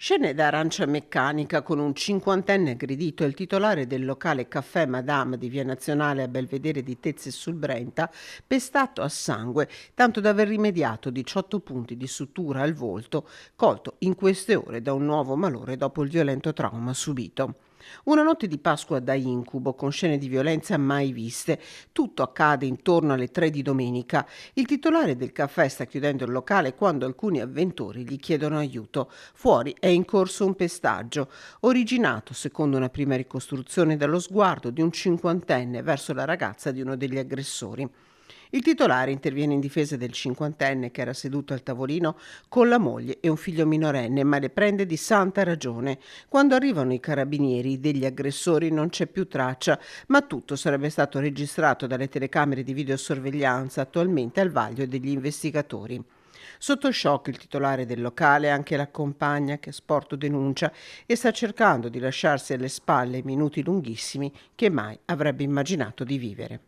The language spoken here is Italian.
Scene d'arancia meccanica con un cinquantenne aggredito e il titolare del locale Caffè Madame di Via Nazionale a Belvedere di Tezze sul Brenta, pestato a sangue, tanto da aver rimediato 18 punti di sutura al volto, colto in queste ore da un nuovo malore dopo il violento trauma subito. Una notte di Pasqua da incubo, con scene di violenza mai viste. Tutto accade intorno alle 3 di domenica. Il titolare del caffè sta chiudendo il locale quando alcuni avventori gli chiedono aiuto. Fuori è in corso un pestaggio, originato, secondo una prima ricostruzione, dallo sguardo di un cinquantenne verso la ragazza di uno degli aggressori. Il titolare interviene in difesa del cinquantenne che era seduto al tavolino con la moglie e un figlio minorenne, ma le prende di santa ragione. Quando arrivano i carabinieri, degli aggressori non c'è più traccia, ma tutto sarebbe stato registrato dalle telecamere di videosorveglianza attualmente al vaglio degli investigatori. Sotto shock il titolare del locale e anche la compagna che ha sporto denuncia e sta cercando di lasciarsi alle spalle minuti lunghissimi che mai avrebbe immaginato di vivere.